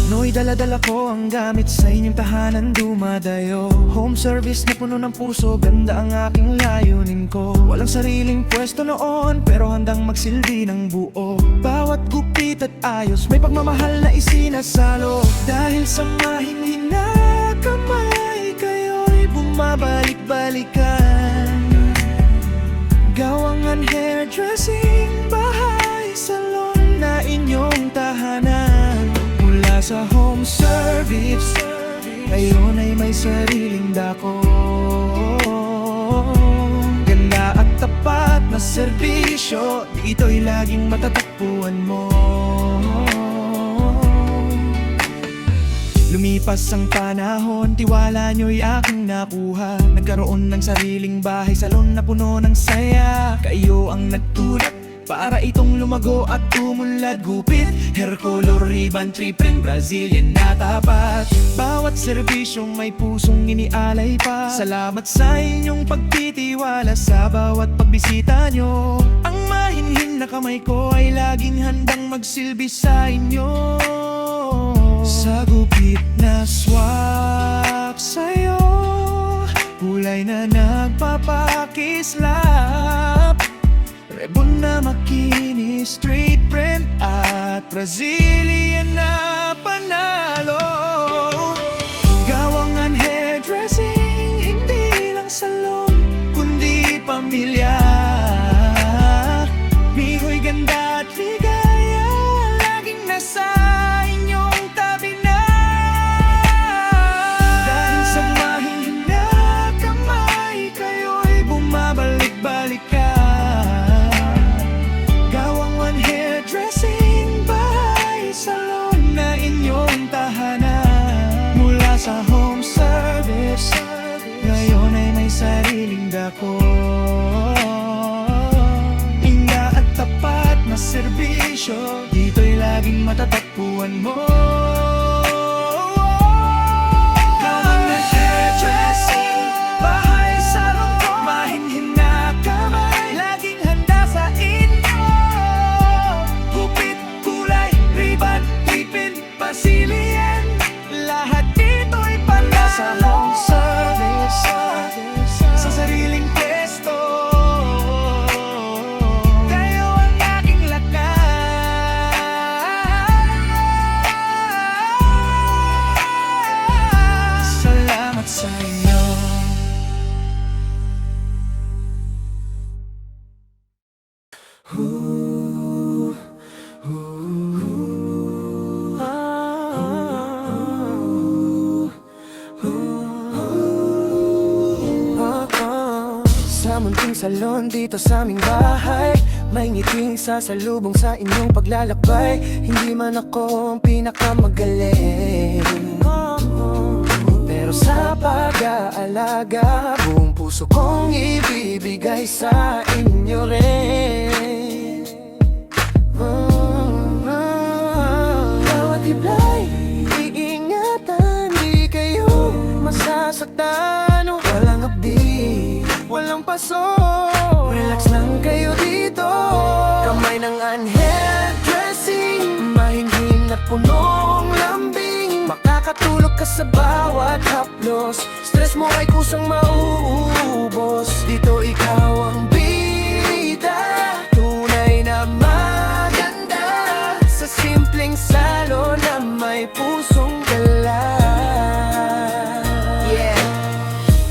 Noy, dala-dala ko ang gamit sa inyong tahanan dumadayo. Home service na puno ng puso, ganda ang aking layunin ko. Walang sariling pwesto noon, pero handang magsilbi ng buo. Bawat gupit at ayos, may pagmamahal na isinasalo. Dahil sa mahina kamay, kayo'y bumabalik-balikan. Gawangan, hairdressing, bahay, salon na inyong tahanan. Mula sa home service, ngayon ay may sariling dako. Ganda at tapat na serbisyo, dito'y laging matatagpuan mo. Lumipas ang panahon, tiwala nyo'y aking nakuha. Nagkaroon ng sariling bahay, salon na puno ng saya. Kayo ang nagtulak para itong lumago at umunlad. Gupit, hair color, ribbon, trip-ring, Brazilian na tapat. Bawat serbisyong may pusong inialay pa. Salamat sa inyong pagtitiwala sa bawat pagbisita nyo. Ang mahinhin na kamay ko ay laging handang magsilbi sa inyo. Sa gupit na swak sa'yo, kulay na nagpapakislap, rebon na makinis, straight print at Brazilian na panalo. Gawangan, hairdressing, hindi lang salon, kundi pamilya. Mihoy, ganda at ligaya, laging nasa inyong tabi na. Dahil sa mahina kamay, kayo'y bumabalik-balikan. Gawangan, hairdressing, bahay, salon na inyong tahanan. Mula sa home service, ngayon ay may sariling dako. Inga at tapat na serbisyo, dito'y laging matatagpuan mo. Gawangan, hairdressing, bahay, salon ko, mahinhin na kamay, laging handa sa inyo. Gupit, kulay, ribbon, tipin, Brazilian, lahat dito'y pala sa home service, sa sariling pwesto. Kayo ang aking lakas. Salamat sa inyo. Sa munting salon dito sa aming bahay, may ngiting sasalubong sa inyong paglalakbay. Hindi man ako ang pinakamagaling, pero sa pag-aalaga, buong puso kong ibibigay sa inyo rin. Bawat iblay, iingatan, di kayo masasaktan. Walang abdi, walang paso, relax lang kayo dito. Kamay ng hairdressing, mahinhin at punong lambing. Makakatulog ka sa bawat haplos, stress mo ay kusang mauubos. Dito ikaw ang bida, tunay na maganda, sa simpleng salon na may pusong gala.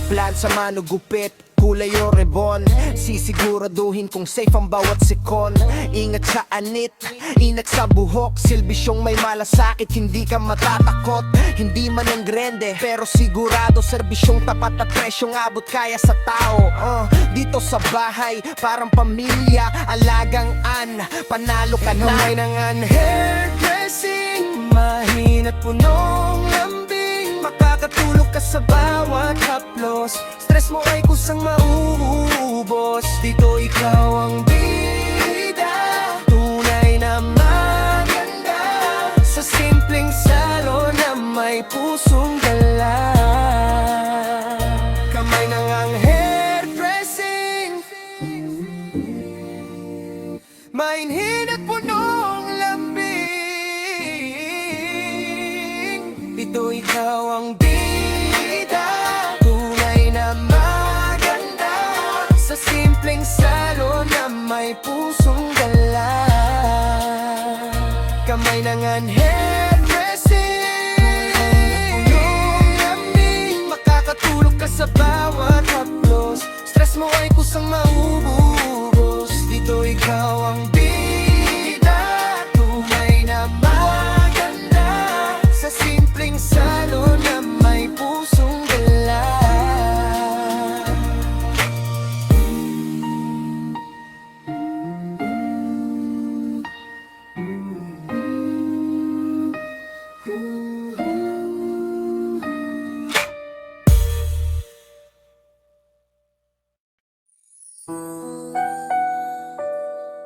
Plan sa manugupit, kulay o rebon, sisiguraduhin kung safe ang bawat sikon. Ingat sa anit, ingat sa buhok, silbisyong may malasakit, hindi ka matatakot. Hindi man ang grande, pero sigurado serbisyong tapat at presyong abot kaya sa tao. Dito sa bahay, parang pamilya, alagang panalo ka na. Kamay ng hairdressing, mahina't punong lambing. Makakatulog ka sa bawat haplos, stress mo ay kusang mauubos. Dito ikaw ang bida, tunay na maganda, sa simpleng salon na may pusong gala. Kamay ng hairdressing, mainhin at punong lambing. kailangan hairdressing. Yung lamig, makakatulog ka sa bawat haplos. Stress mo ay kusang maubos. Dito ikaw ang bida, tunay na maganda. Sa simpleng salon na may pusong gala.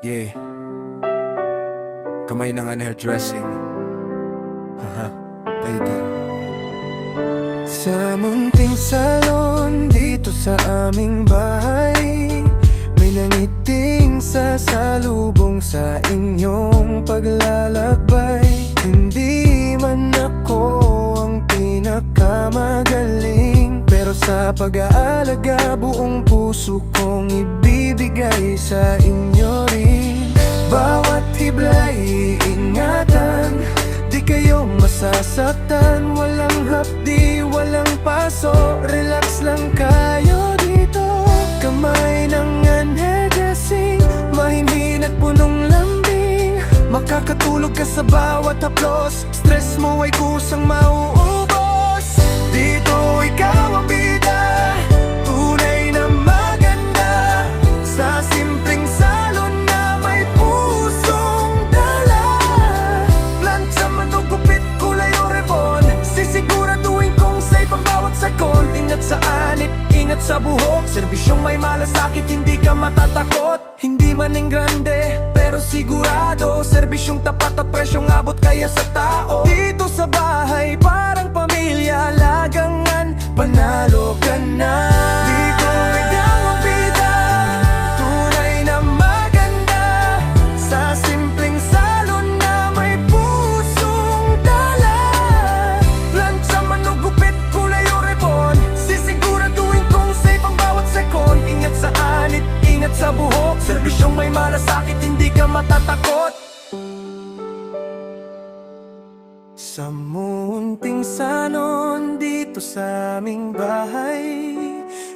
Yeah. Kamay ng hairdressing. Haha, baby. Sa munting salon dito sa aming bahay, may nangiting sasalubong sa inyong paglalakbay. Hindi man ako ang pinakamagaling, pero sa pag-aalaga buong puso kong ibibigay sa inyo rin. Bawat hibla'y iingatan, di kayo masasaktan. Walang hapdi, walang paso, relax lang kayo dito. Kamay ng hairdressing, mahinhin at punong lambing. Makakatulog ka sa bawat haplos, stress mo ay kusang mauubos. Dito ikaw ang bida, tunay na maganda. Sa simpleng salon na may pusong dala. Plancha man o gupit, kulay o rebon, sisiguraduhin kong safe ang bawat sakon. Ingat sa anit, ingat sa buhok, serbisyong may malasakit, hindi ka matatakot. Hindi man ang grande, pero sigurado, serbisyong tapat at presyong abot kaya sa tao. Dito sa bahay, parang pamilya, lagangan, panalo ka na. Dito ikaw ang bida, tunay na maganda. Sa simpleng salon na may pusong dala. Plancha man o gupit, kulay o rebon, sisiguraduhin kong safe ang bawat sekon. Ingat sa anit, ingat sa buhok, serbisyong may malasakit, hindi ka matatakot. Sa munting salon dito sa aming bahay,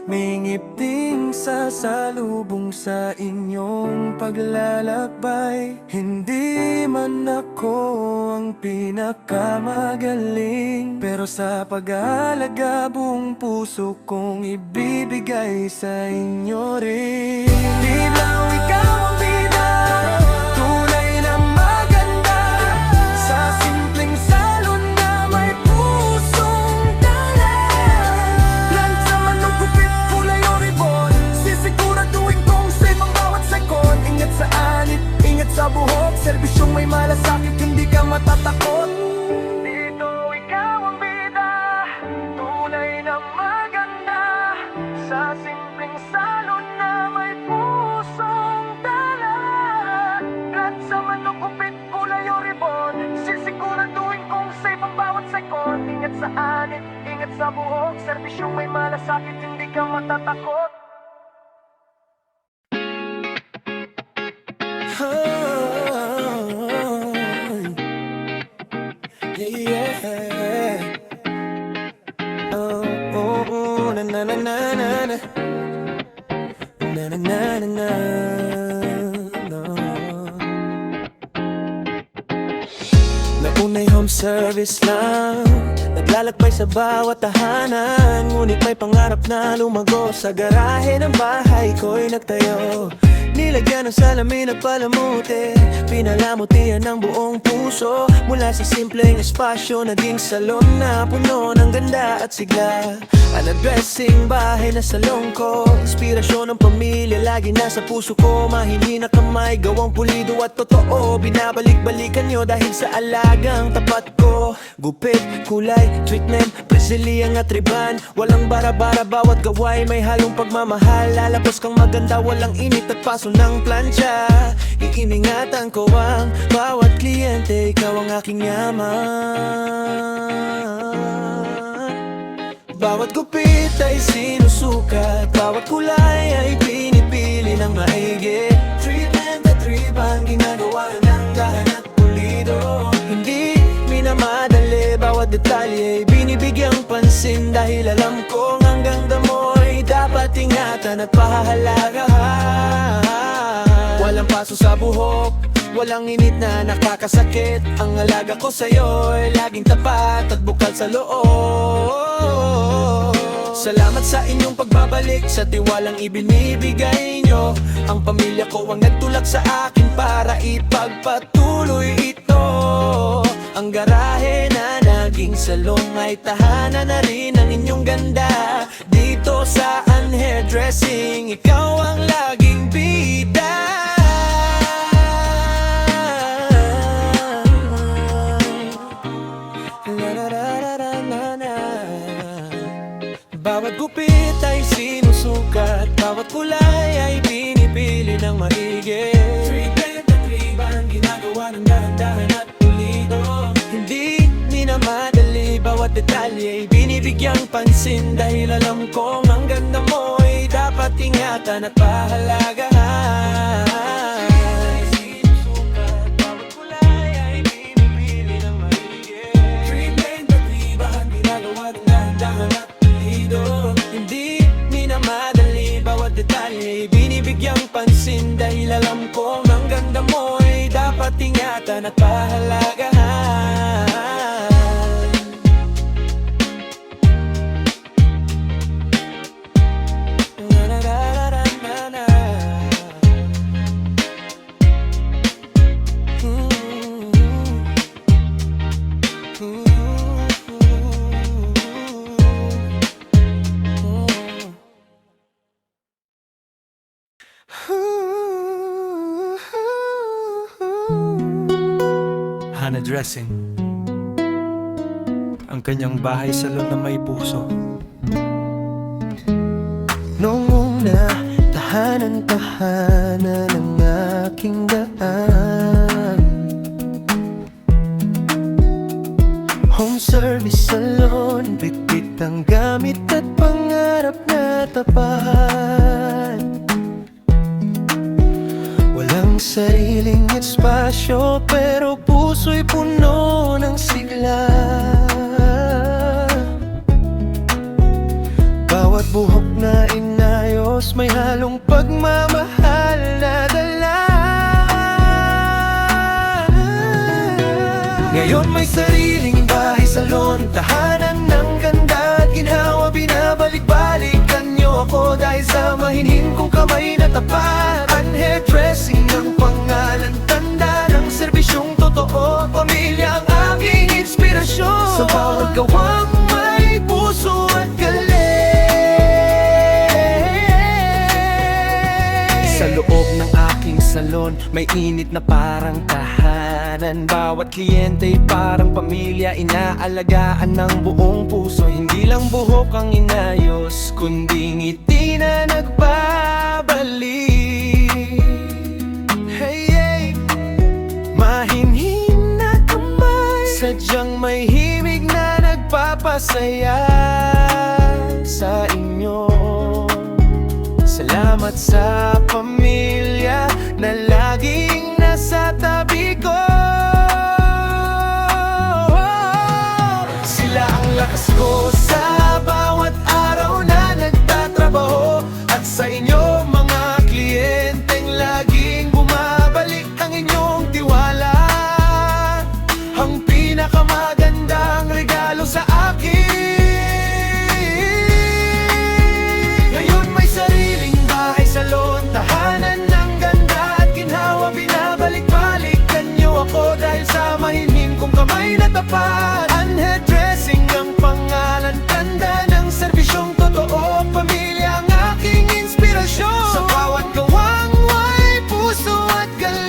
may ngipting sasalubong sa inyong paglalakbay. Hindi man ako ang pinakamagaling, pero sa pag-aalaga buong puso kong ibibigay sa inyo rin. Dilaw ikaw ang bida, tunay na maganda. Sa simpleng salon na may pusong dala. Plancha man o gupit, kulay o ribon, sisiguraduhin kong safe ang bawat sekon. Ingat sa anit, ingat sa buhok, serbisyong may malasakit, hindi ka matatakot. Dito ikaw ang bida, tunay na maganda. Sa simpleng salon na may pusong dala. Plancha man o gupit, kulay o ribon, sisiguraduhin kong safe ang bawat sekon. Ingat sa anit, ingat sa buhok, serbisyong may malasakit, hindi ka matatakot. Yeah. Oh, na na na na na na na na na na no. Naunay home service lang, naglalakbay sa bawat tahanan. Ngunit may pangarap na lumago, sa garahe ng bahay ko'y nagtayo. Nilagyan ng salamin at palamuti, pinalamutian ng buong puso. Mula sa simpleng espasyo, naging salon na puno ng ganda at sigla. Ang dressing bahay na salon ko, inspirasyon ng pamilya, lagi nasa puso ko. Mahinhin na kamay, gawang pulido at totoo. Binabalik-balikan nyo dahil sa alagang tapat ko. Gupit, kulay, treatment, Brazilian at riban. Walang bara-bara, bawat gaway may halong pagmamahal. Lalabas kang maganda, walang init at paso ng plancha. Iiningatan ko ang bawat kliyente, ikaw ang aking yaman. Bawat gupit ay sinusukat, bawat kulay ay pinipili ng maigi. Treatment at ribbon, ginagawa ng dahan at pulido. Hindi bawat detalye binibigyang pansin. Dahil alam kong hanggang damo'y dapat ingatan at pahahalagahan. Walang paso sa buhok, walang init na nakakasakit. Ang alaga ko sa'yo'y laging tapat at bukal sa loob. Salamat sa inyong pagbabalik, sa tiwalang ibinibigay nyo. Ang pamilya ko ang nagtulak sa akin para ipagpatuloy ito. Ang garahe na naging salong ay tahanan na rin ng inyong ganda. Dito sa Unhairdressing, ikaw ang laging bida. Bawat gupit ay sinusukat, bawat kulay ay pinipili ng maigi. Treatment at riban, ginagawa ng dahan-dahan at pulido. Hindi minamadali, bawat detalye binibigyang pansin. Dahil alam kong ang ganda mo'y dapat ingatan at pahalagahan. Bawat kulay ay pinipili ng maigi. Treatment at riban, ginagawa ng dahan-dahan at hindi minamadali, bawat detalye binibigyang pansin. Dahil alam kong ang ganda mo'y dapat ingatan at pahalagahan. Unhairdressing, ang kanyang bahay salon na may puso. Noong una, tahanan-tahanan ang aking daan. Home service salon, bitbit ang gamit at pangarap na tapat. Walang sariling espasyo, pero puso'y puno ng sigla. Bawat buhok na inayos, may halong pagmamahal na dala. Ngayon may sariling bahay salon, tahanan ng ganda at ginhawa. Binabalik-balikan niyo ako dahil sa mahinhin kong kamay na tapat. Unhairdressing ang pangalan, tanda ng serbisyong totoo. Pamilya ang aking inspirasyon, sa bawat gawang may puso at galing. Sa loob ng aking salon, may init na parang tahanan. Bawat kliyente'y parang pamilya, inaalagaan ng buong puso. Hindi lang buhok ang inayos, kundi ngiti na nagbabalik. Hey, hey. Mahinhin na kamay, sadyang may himig na nagpapasaya sa inyo. Salamat sa pamilya na laging nasa tabi ko. Sila ang lakas ko sa bawat araw na nagtatrabaho. At sa inyo mga kliyenteng laging bumabalik, ang inyong tiwala ang pinakamagandang regalo sa akin. Ngayon may sariling bahay salon, tahanan ng ganda at ginhawa. Binabalik-balikan niyo ako dahil sa mahinhin kong kamay na tapat. Unhairdressing ang pangalan, tanda ng serbisyong totoo. Pamilya ang aking inspirasyon, sa bawat gawang may puso at galing.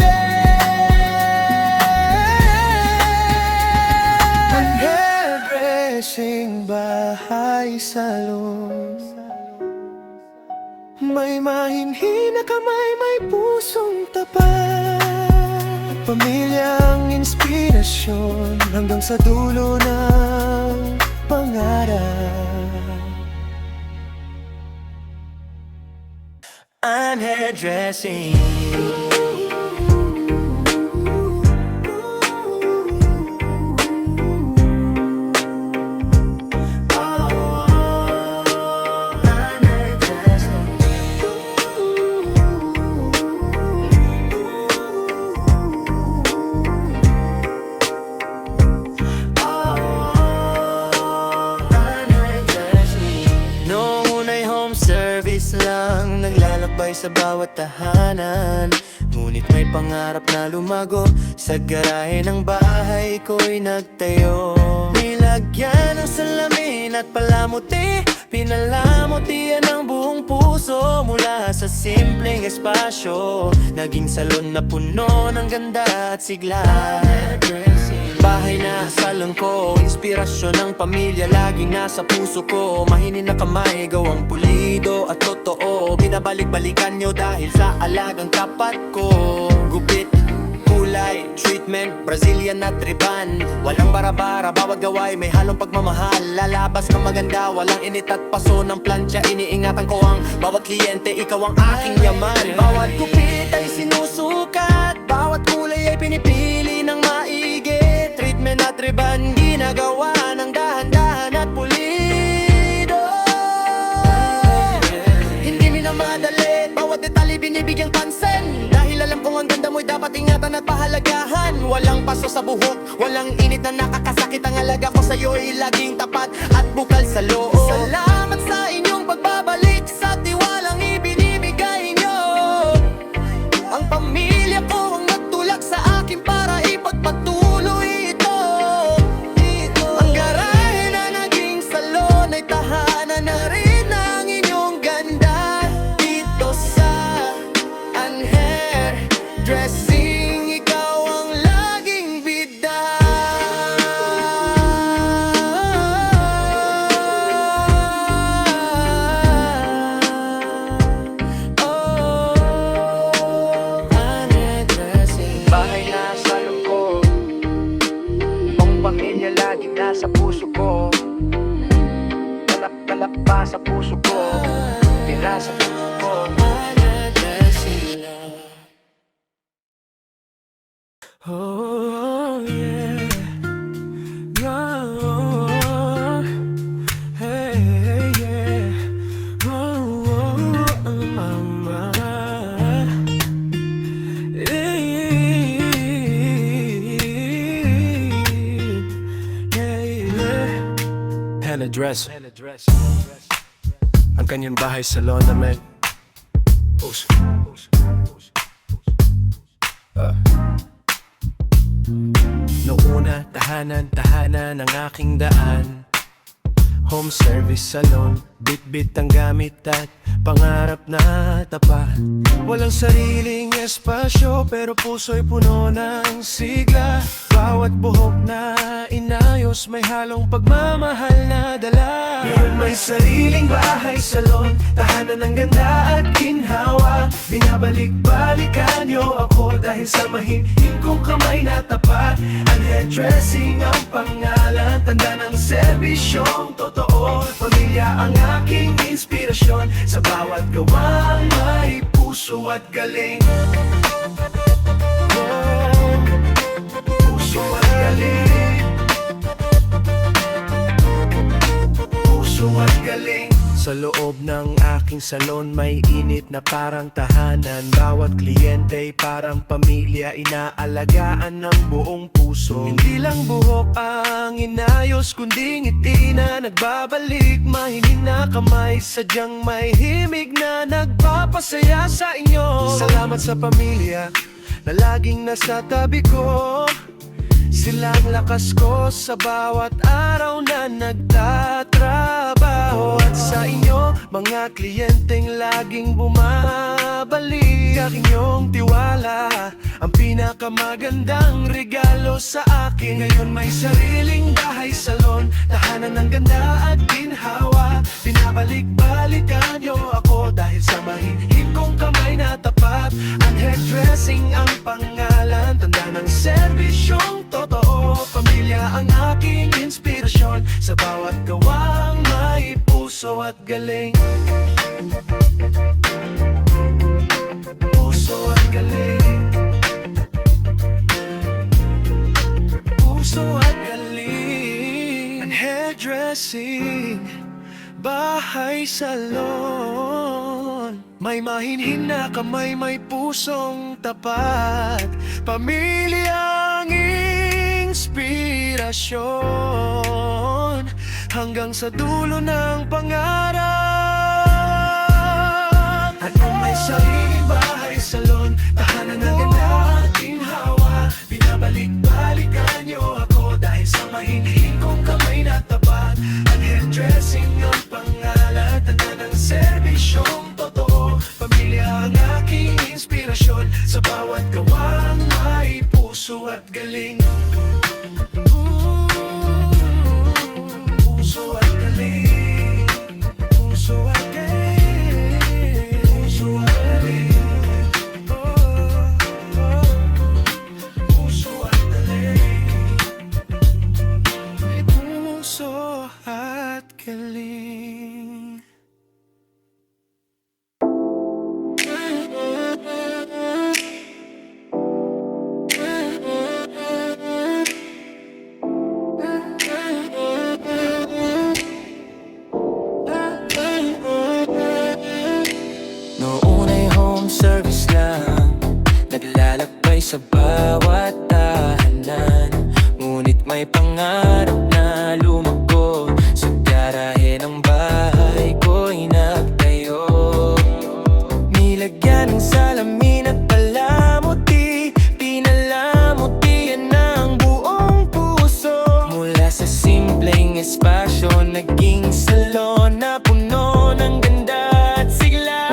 Unhairdressing bahay salon, may mahinhin na kamay, may pusong tapat. Pamilya ang inspirasyon hanggang sa dulo ng pangarap. Unhairdressing. sa bawat tahanan. Ngunit may pangarap na lumago, sa garahe ng bahay ko'y nagtayo. Nilagyan ng salamin at palamuti, pinalamuti ang buong puso. Mula sa simpleng espasyo, naging salon na puno ng ganda at sigla. Bahay na salon ko, inspirasyon ng pamilya laging nasa puso ko. Mahinin na kamay, gawang pulido at totoo. Binabalik-balikan nyo dahil sa alagang tapat ko. Gupit, kulay, treatment, Brazilian at riban. Walang bara-bara, bawat gaway may halong pagmamahal. Lalabas kang maganda, walang init at paso ng plancha. Iniingatan ko ang bawat kliyente, ikaw ang aking yaman. Bawat gupit ay sinusukat, bawat kulay ay pinipili ng maigi. Treatment at riban, ginagawa ng dahan-dahan at pulido. Hindi minamadali, bawat detalye binibigyang pansin. Dahil alam kong ang ganda mo'y dapat ingatan at pahalagahan. Walang paso sa buhok, walang init na nakakasakit. Ang alaga ko sa'yo'y laging tapat at bukal sa loob. Salamat sa inyong pagbabalik, sa tiwalang ibinibigay nyo. Ang pamilya ko ang nagtulak sa akin para ipagpatuloy ito. Ang garahe na naging salon ay tahanan na rin ang inyong ganda. Dito sa Anher Dressing, ikaw ang laging bida. Anher Dressing. Bahay na salon ko, ang pamilya laging nasa puso ko. Talak-talak pa sa puso ko, tira sa puso ko. Anher Dressing lang. Oh, yeah. Oh, hey, yeah. Oh, mama. Hannah Dress. Ang kanyang bahay sa lona, man. Puso. Noong una, tahanan ang aking daan. Home service salon, bit-bit ang gamit at pangarap na tapat. Walang sariling espasyo pero puso'y puno ng sigla. Bawat buhok na inayos may halong pagmamahal na dala. Ngayon may sariling bahay, salon, tahanan ng ganda at ginhawa. Binabalik-balikan niyo ako dahil sa mahinhin kong kamay na tapat. Ang hairdressing ang pangalan, tanda ng serbisyong totoo. Pamilya ang aking inspirasyon, sa bawat gawang may puso at galing. Oh, puso at galing. Puso at galing. Sa loob ng aking salon may init na parang tahanan. Bawat kliyente parang pamilya, inaalagaan ng buong puso. Hindi lang buhok ang inayos, kundi ngiti na nagbabalik. Mahinin na kamay, sadyang may himig na nagpapasaya sa inyo. Salamat sa pamilya na laging nasa tabi ko. Silang lakas ko sa bawat araw na nagtatrabaho. At sa inyo, mga kliyenteng laging bumabalik. Ang inyong tiwala, ang pinakamagandang regalo sa akin. Ngayon may sariling bahay, salon, tahanan ng ganda at ginhawa. Pinabalik-balikan niyo ako dahil sa mahinhin kong kamay na tapat. Ang hairdressing ang pangalan, tanda ng serbisyong totoo. Pamilya ang aking inspirasyon, sa bawat gawang may puso at galing. Puso at galing. Puso at galing. Ang hairdressing, bahay salon, may mahinhin na kamay, may pusong tapat. Pamilyang inspirasyon, hanggang sa dulo ng pangarap. At kung may sariling bahay, salon, tahanan ng ganda at ginhawa. Binabalik-balikan niyo ako dahil sa mahinhin kong kamay na tapat. Ang hairdressing ang pangalan, tanda ng serbisyong totoo. Pamilya ang aking inspirasyon, sa bawat gawang may puso at galing. Puso at galing. Puso at galing. Puso at galing. Puso at galing. Puso at galing. Noon ay home service lang, naglalakbay sa bawat tahanan. Ngunit may pangarap na lumago, sa garahe ng bahay ko'y nagtayo. Nilagyan ng salamin at palamuti, pinalamutian ng buong puso. Mula sa simpleng espasyo, naging salon na puno ng ganda at sigla.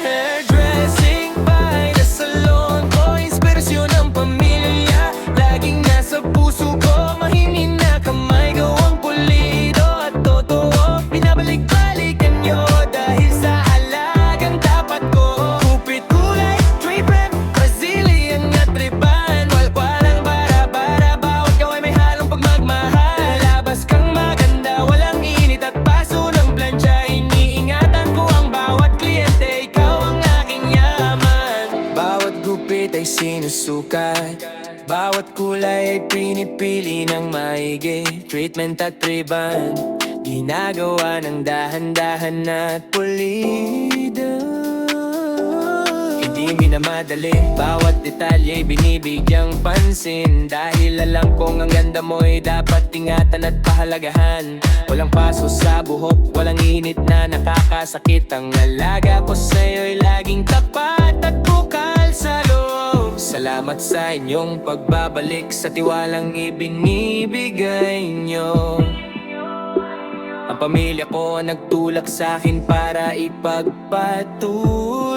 Hairdressing by the salon ko, inspirasyon ng pamilya. Laging nasa puso ko, mahinin na kamay, gawang pulido at totoo. Binabalik-balikan nyo dahil sa alagang tapat ko. Kupit, kulay, treatment, Brazilian at riban. Walang bara-bara, bawat gaway may halong pagmagmahal. Labas kang maganda, walang init at paso ng plancha. Iniingatan ko ang bawat kliyente, ikaw ang aking yaman. Bawat gupit ay sinusukat, bawat kulay ay pinipili ng maigi. Treatment at riban, ginagawa ng dahan-dahan at pulido. Hindi minamadali, bawat detalye binibigyang pansin. Dahil alam kong ang ganda mo'y dapat ingatan at pahalagahan. Walang paso sa buhok, walang init na nakakasakit. Ang alaga ko sa'yo'y laging tapat at bukal sa loob. Salamat sa inyong pagbabalik, sa tiwalang ibinibigay nyo. Ang pamilya ko ang nagtulak sa'kin para ipagpatuloy.